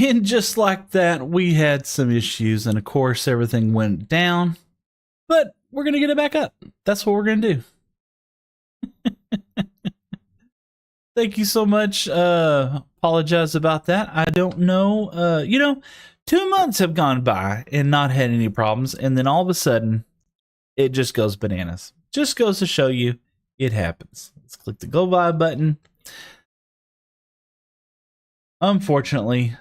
And just like that, we had some issues, and of course, everything went down. But we're going to get it back up. That's what we're going to do. Thank you so much. Apologize about that. I don't know. 2 months have gone by and not had any problems. And then all of a sudden, it just goes bananas. Just goes to show you it happens. Let's click the go live button. Unfortunately,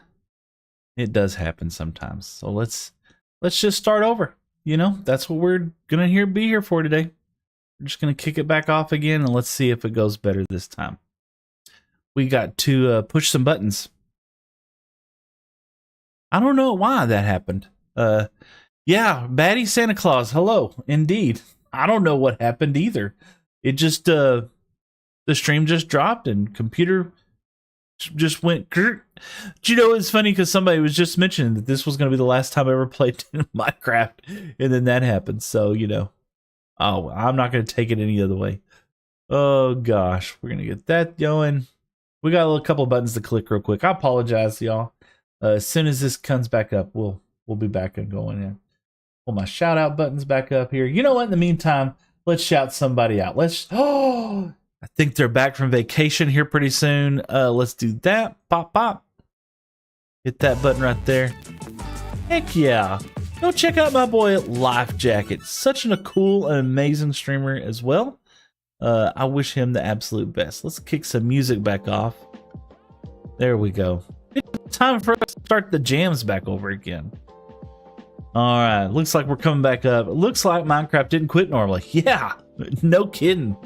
it does happen sometimes. So let's just start over. That's what we're going to be here for today. We're just going to kick it back off again, and let's see if it goes better this time. We got to push some buttons. I don't know why that happened. Yeah, Batty Santa Claus, hello, indeed. I don't know what happened either. It just, the stream just dropped and computer just went. It's funny because somebody was just mentioning that this was going to be the last time I ever played Minecraft, and then that happened. So, I'm not going to take it any other way. Oh, gosh, we're going to get that going. We got a couple buttons to click real quick. I apologize, y'all. As soon as this comes back up, we'll be back and going in. Pull my shout out buttons back up here. You know what? In the meantime, let's shout somebody out. I think they're back from vacation here pretty soon. Let's do that. Pop, pop. Hit that button right there. Heck yeah. Go check out my boy Life Jacket. Such a cool and amazing streamer as well. I wish him the absolute best. Let's kick some music back off. There we go. It's time for us to start the jams back over again. All right, looks like we're coming back up. It looks like Minecraft didn't quit normally. Yeah, no kidding.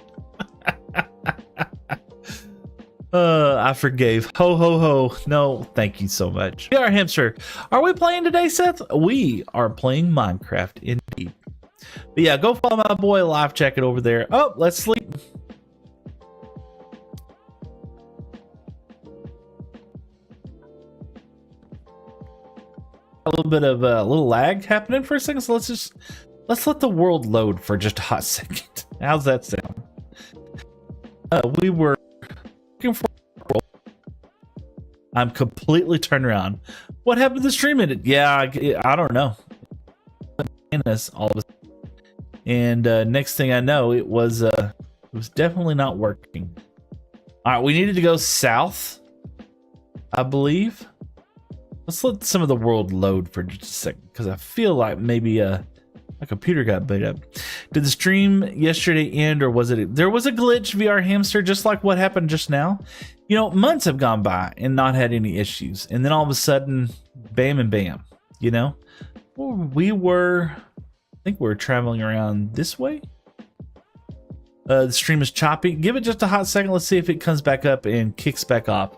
I forgave. Ho, ho, ho. No, thank you so much. VR Hamster, are we playing today, Seth? We are playing Minecraft indeed. But yeah, go follow my boy Life Jacket over there. Oh, let's sleep. A little bit of a little lag happening for a second, so let's let the world load for just a hot second. How's that sound? We were looking for a world. I'm completely turned around. What happened to the stream? Yeah, I don't know. All of a sudden. And next thing I know, it was definitely not working. All right, we needed to go south, I believe. Let's let some of the world load for just a second, because I feel like maybe my computer got beat up. Did the stream yesterday end, or was it? There was a glitch, VR Hamster, just like what happened just now. Months have gone by and not had any issues, and then all of a sudden, bam and bam. We were, I think we were traveling around this way. The stream is choppy. Give it just a hot second. Let's see if it comes back up and kicks back off.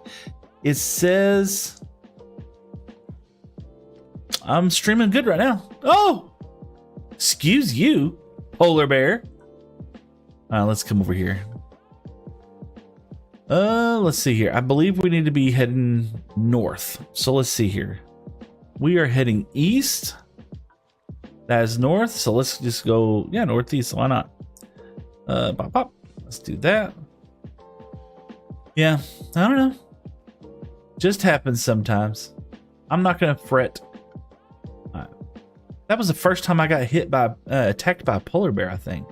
It says I'm streaming good right now. Oh, excuse you, polar bear. Let's come over here. Let's see here. I believe we need to be heading north. So let's see here. We are heading east. That is north. So let's just go, northeast. Why not? Pop, pop. Let's do that. Yeah, I don't know. Just happens sometimes. I'm not gonna fret. That was the first time I got hit by attacked by a polar bear, I think.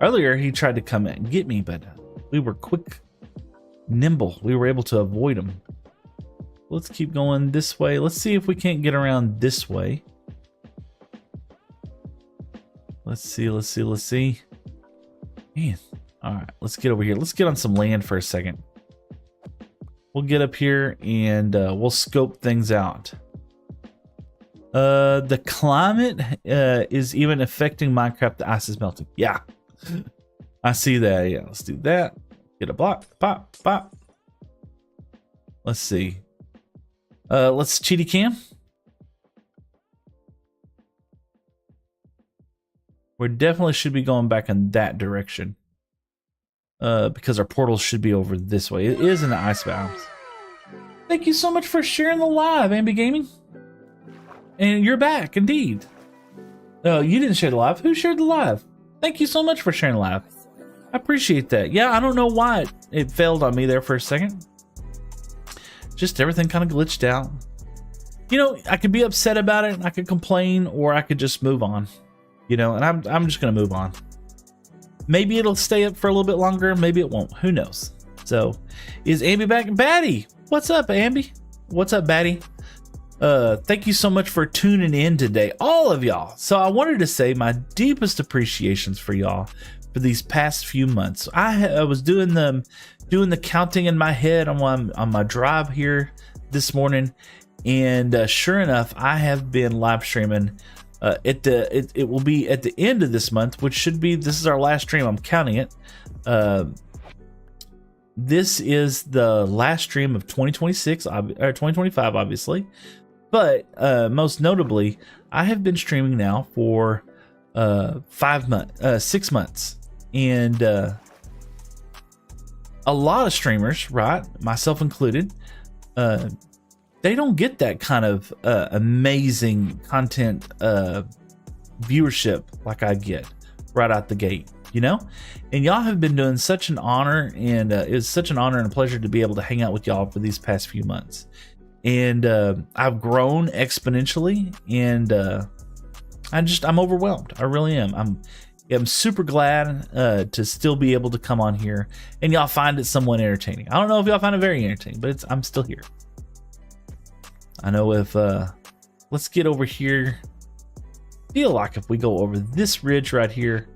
Earlier he tried to come and get me, but we were quick, nimble. We were able to avoid him. Let's keep going this way. Let's see if we can't get around this way. Let's see. Man. All right, let's get over here. Let's get on some land for a second. We'll get up here and we'll scope things out. The climate is even affecting Minecraft. The ice is melting. Yeah, I see that. Yeah, let's do that. Get a block. Pop, pop. Let's see. Let's cheaty cam. We definitely should be going back in that direction. Because our portals should be over this way. It is in the ice biomes. Thank you so much for sharing the live, Ambi Gaming. And you're back, indeed. Oh, you didn't share the live. Who shared the live? Thank you so much for sharing the live. I appreciate that. Yeah, I don't know why it failed on me there for a second. Just everything kind of glitched out. you know, I could be upset about it, and I could complain, or I could just move on. You know, and I'm just gonna move on. Maybe it'll stay up for a little bit longer. Maybe it won't. Who knows? So, is Ambi back? Batty, what's up, Ambi? What's up, Batty? Thank you so much for tuning in today, all of y'all. So I wanted to say my deepest appreciations for y'all for these past few months. I was doing the counting in my head on my drive here this morning, and sure enough, I have been live streaming. It will be at the end of this month, which should be, this is our last stream. I'm counting it. This is the last stream of 2026 or 2025, obviously. But most notably, I have been streaming now for 6 months, and a lot of streamers, right, myself included, they don't get that kind of amazing content viewership like I get right out the gate, you know. And y'all have been doing such an honor, and it's such an honor and a pleasure to be able to hang out with y'all for these past few months. And I've grown exponentially, and I'm overwhelmed. I really am. I'm super glad to still be able to come on here, and y'all find it somewhat entertaining. I don't know if y'all find it very entertaining, but I'm still here. I know if let's get over here. Feel like if we go over this ridge right here,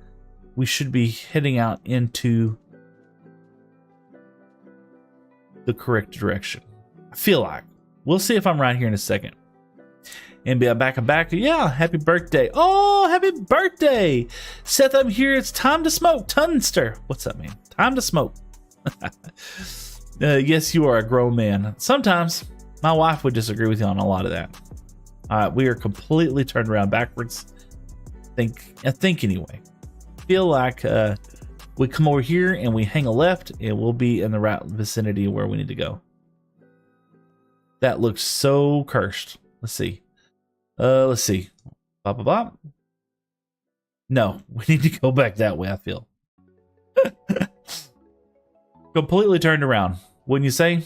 we should be heading out into the correct direction. I feel like. We'll see if I'm right here in a second. And be back and back. Yeah, happy birthday. Oh, happy birthday. Seth, I'm here. It's time to smoke. Tunster. What's up, man? Time to smoke. Yes, you are a grown man. Sometimes my wife would disagree with you on a lot of that. We are completely turned around backwards. I think anyway. Feel like we come over here and we hang a left, and we'll be in the right vicinity of where we need to go. That looks so cursed. Let's see. Let's see. Bop, bop, bop. No, we need to go back that way, I feel. Completely turned around, wouldn't you say?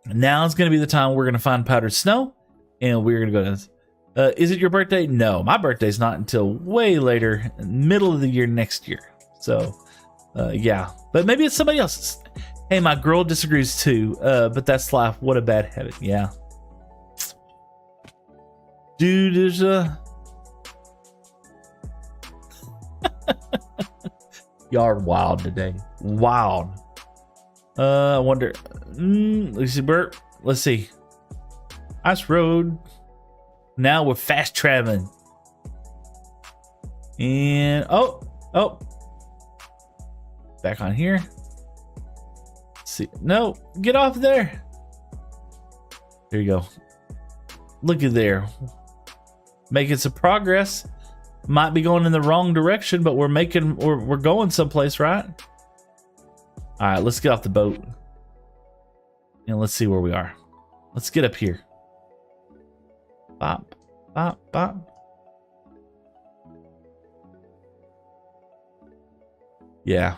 Now is going to be the time we're going to find powdered snow, and we're going to go to this. Is it your birthday? No, my birthday's not until way later, middle of the year next year. So, yeah. But maybe it's somebody else's. Hey, my girl disagrees too, but that's life. What a bad habit. Yeah. Dude, there's a... Y'all are wild today. Wild. I wonder... Lucy Burt. Let's see. Ice road. Now we're fast traveling. And... Oh. Back on here. See, no, get off there. There you go. Look at there. Making some progress. Might be going in the wrong direction, but we're going someplace, right? All right, let's get off the boat. And let's see where we are. Let's get up here. Bop, bop, bop. Yeah.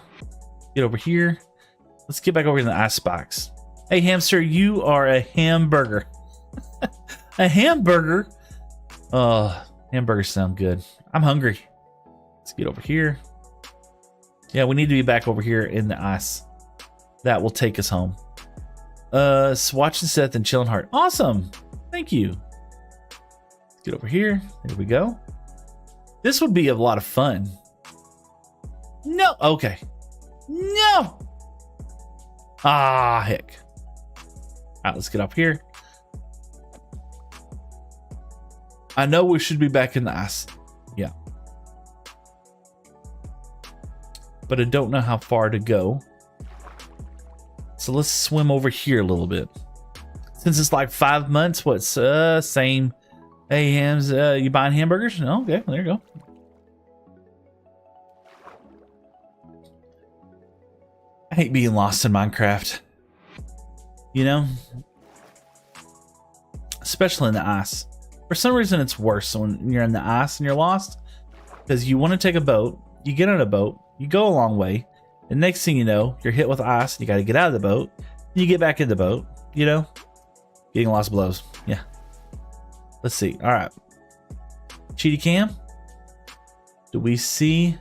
Get over here. Let's get back over to the icebox. Hey, hamster, you are a hamburger. A hamburger? Oh, hamburgers sound good. I'm hungry. Let's get over here. Yeah, we need to be back over here in the ice. That will take us home. Watching Seth and chilling hard. Awesome. Thank you. Let's get over here. There we go. This would be a lot of fun. No. Okay. No. Ah, heck. All right, let's get up here. I know we should be back in the ice. Yeah. But I don't know how far to go. So let's swim over here a little bit. Since it's like 5 months, what's same. Hey, Hams, you buying hamburgers? No, okay, there you go. I hate being lost in Minecraft. You know? Especially in the ice. For some reason, it's worse when you're in the ice and you're lost. Because you want to take a boat, you get on a boat, you go a long way, and next thing you know, you're hit with ice, and you got to get out of the boat, and you get back in the boat, you know? Getting lost blows. Yeah. Let's see. All right. Cheetah cam. Do we see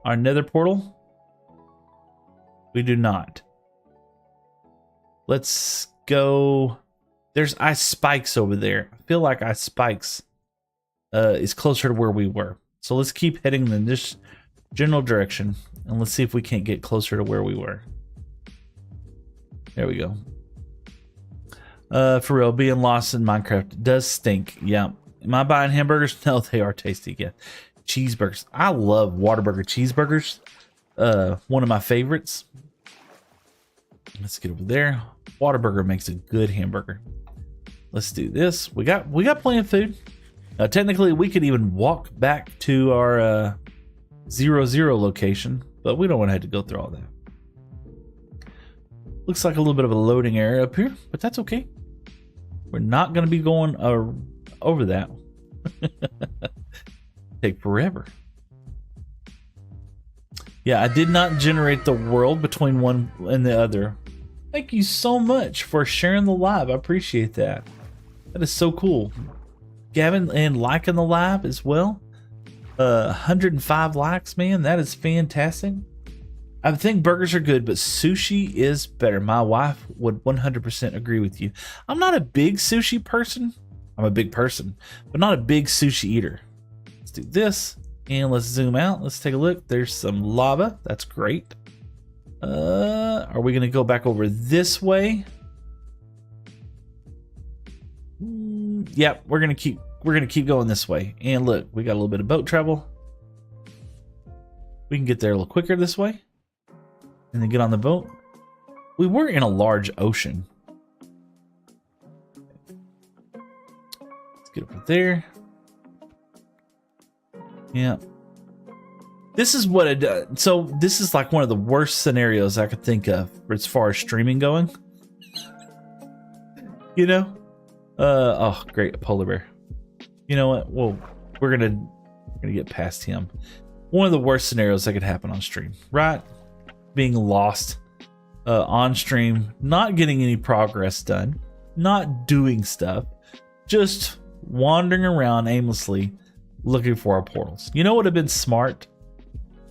our nether portal? We do not. Let's go. There's ice spikes over there. I feel like ice spikes is closer to where we were. So let's keep heading in this general direction. And let's see if we can't get closer to where we were. There we go. For real, being lost in Minecraft does stink. Yeah. Am I buying hamburgers? No, they are tasty. Yeah. Cheeseburgers. I love Whataburger cheeseburgers. One of my favorites. Let's get over there. Whataburger makes a good hamburger. Let's do this. We got plenty of food. Technically, we could even walk back to our 0-0 location, but we don't want to have to go through all that. Looks like a little bit of a loading area up here, but that's okay. We're not going to be going over that. Take forever. Yeah, I did not generate the world between one and the other. Thank you so much for sharing the live. I appreciate that. That is so cool. Gavin, and liking the live as well. 105 likes, man. That is fantastic. I think burgers are good, but sushi is better. My wife would 100% agree with you. I'm not a big sushi person. I'm a big person, but not a big sushi eater. Let's do this, and let's zoom out. Let's take a look. There's some lava. That's great. Are we gonna go back over this way? Yep, we're gonna keep going this way. And look, we got a little bit of boat travel. We can get there a little quicker this way. And then get on the boat. We were in a large ocean. Let's get over there. Yeah. This is what it does. So this is like one of the worst scenarios I could think of as far as streaming going. You know? Oh, great, a polar bear. You know what? Well, we're gonna get past him. One of the worst scenarios that could happen on stream, right? Being lost on stream, not getting any progress done, not doing stuff, just wandering around aimlessly looking for our portals. You know what would have been smart?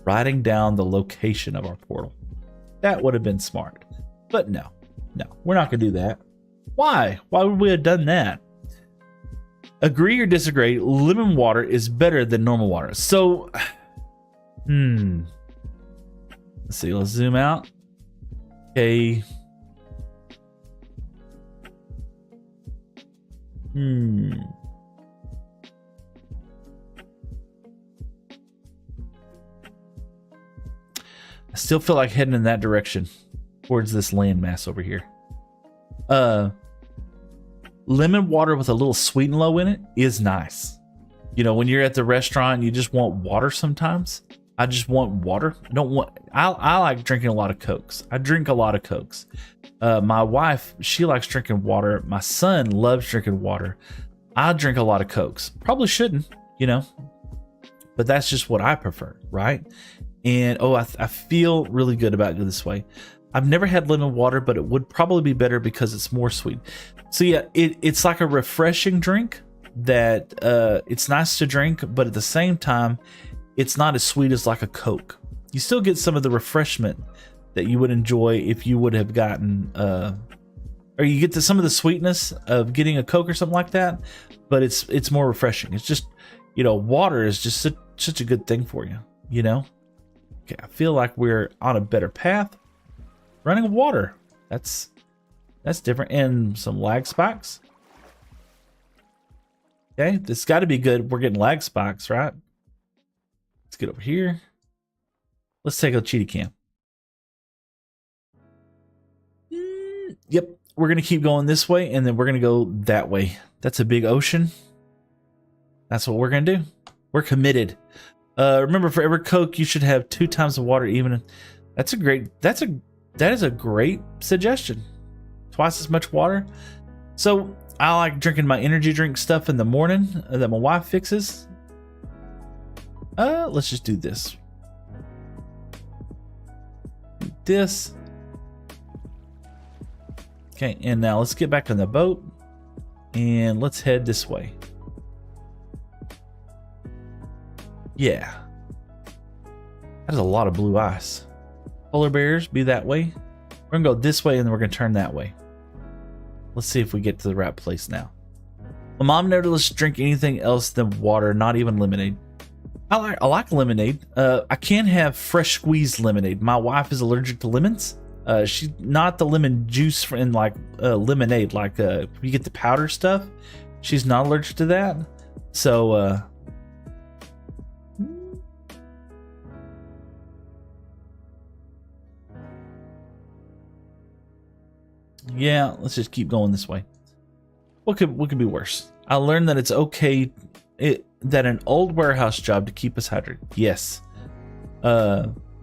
Writing down the location of our portal. That would have been smart. But no, we're not gonna do that. Why? Why would we have done that? Agree or disagree, lemon water is better than normal water. So, let's see, let's zoom out. Okay. I still feel like heading in that direction towards this landmass over here. Lemon water with a little sweet and low in it is nice. You know, when you're at the restaurant and you just want water sometimes. I just want water. I like drinking a lot of Cokes. I drink a lot of Cokes. My wife, she likes drinking water. My son loves drinking water. I drink a lot of Cokes. Probably shouldn't, you know, but that's just what I prefer, right? And I feel really good about it this way. I've never had lemon water, but it would probably be better because it's more sweet. So yeah, it's like a refreshing drink that it's nice to drink, but at the same time, it's not as sweet as like a Coke. You still get some of the refreshment that you would enjoy if you would have gotten, or you get some of the sweetness of getting a Coke or something like that, but it's more refreshing. It's just, you know, water is just such a good thing for you, you know? Okay, I feel like we're on a better path. Running water. That's different. And some lag spikes. Okay, this got to be good. We're getting lag spikes, right? Let's get over here. Let's take a cheetah cam. Yep, we're going to keep going this way, and then we're going to go that way. That's a big ocean. That's what we're going to do. We're committed. Remember, for every Coke, you should have 2 times the water even. That is a great suggestion. Twice as much water. So I like drinking my energy drink stuff in the morning that my wife fixes. Let's just do this. Do this. Okay, and now let's get back on the boat. And let's head this way. Yeah. That is a lot of blue ice. Polar bears, be that way. We're gonna go this way and then we're gonna turn that way. Let's see if we get to the right place now. My mom never lets us drink anything else than water, not even lemonade. I like lemonade. I can't have fresh squeezed lemonade. My wife is allergic to lemons. She's not the lemon juice in like lemonade, like you get the powder stuff. She's not allergic to that. So yeah, let's just keep going this way. What could be worse? I learned that it's okay that an old warehouse job to keep us hydrated. Yes.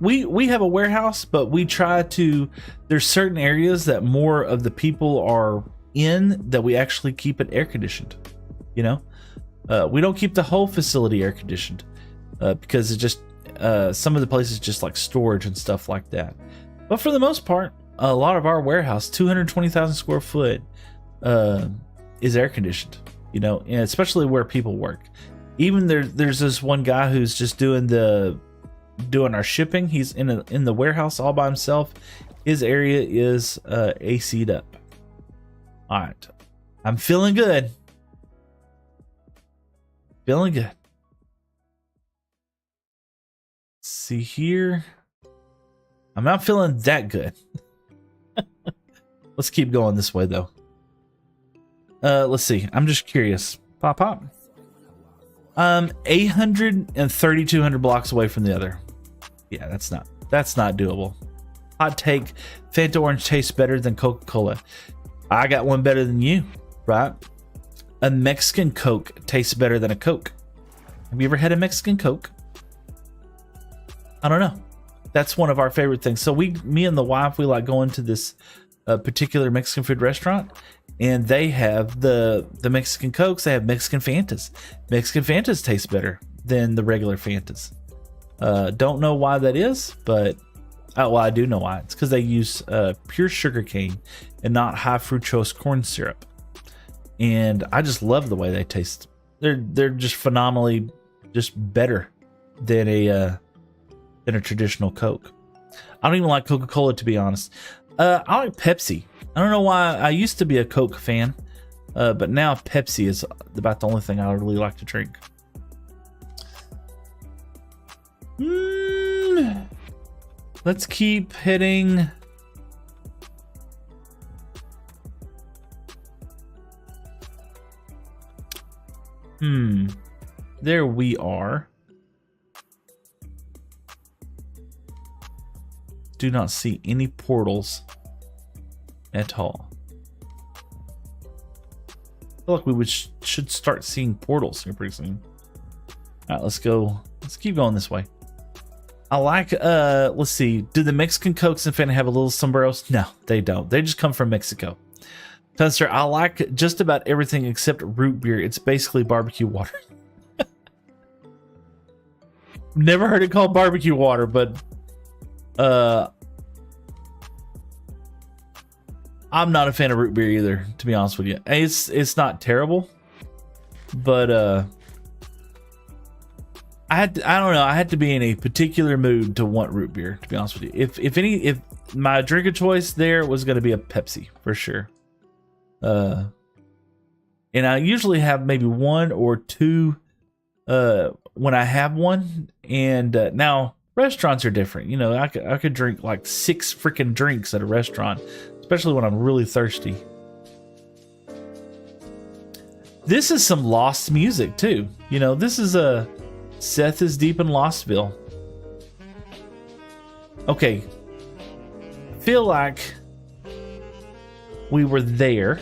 We have a warehouse, but we try to, there's certain areas that more of the people are in that we actually keep it air conditioned. You know, we don't keep the whole facility air conditioned because it just some of the places just like storage and stuff like that. But for the most part, a lot of our warehouse, 220,000 square foot, is air conditioned. You know, and especially where people work. Even there's this one guy who's just doing our shipping. He's in the warehouse all by himself. His area is AC'd up. All right, I'm feeling good. Feeling good. Let's see here. I'm not feeling that good. Let's keep going this way though. Let's see. I'm just curious. Pop. 800 and 3,200 blocks away from the other. Yeah, that's not doable. Hot take: Fanta orange tastes better than Coca-Cola. I got one better than you, right? A Mexican Coke tastes better than a Coke. Have you ever had a Mexican Coke? I don't know. That's one of our favorite things. So me and the wife, we like going to this particular Mexican food restaurant, and they have the Mexican Cokes. They have Mexican Fantas. Mexican Fantas taste better than the regular Fantas. Don't know why that is, but well, I do know why. It's because they use pure sugar cane and not high fructose corn syrup. And I just love the way they taste. They're just phenomenally just better than a traditional Coke. I don't even like Coca-Cola, to be honest. I like Pepsi. I don't know why. I used to be a Coke fan, but now Pepsi is about the only thing I really like to drink. Let's keep hitting. There we are. Do not see any portals at all. I feel like we should start seeing portals here pretty soon. All right, let's go. Let's keep going this way. I like, let's see. Do the Mexican Cokes and Fanta have a little sombreros? No, they don't. They just come from Mexico. Spencer, I like just about everything except root beer. It's basically barbecue water. Never heard it called barbecue water, but I'm not a fan of root beer either, to be honest with you. It's not terrible, but I don't know. I had to be in a particular mood to want root beer, to be honest with you. If my drink of choice there was going to be a Pepsi for sure. And I usually have maybe one or two when I have one. And now restaurants are different. You know, I could drink like 6 freaking drinks at a restaurant, especially when I'm really thirsty. This is some Lost music too. You know, this is Seth is deep in Lostville. Okay. Feel like we were there.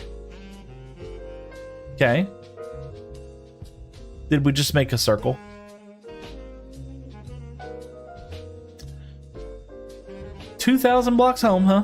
Okay. Did we just make a circle? $2,000 blocks home, huh?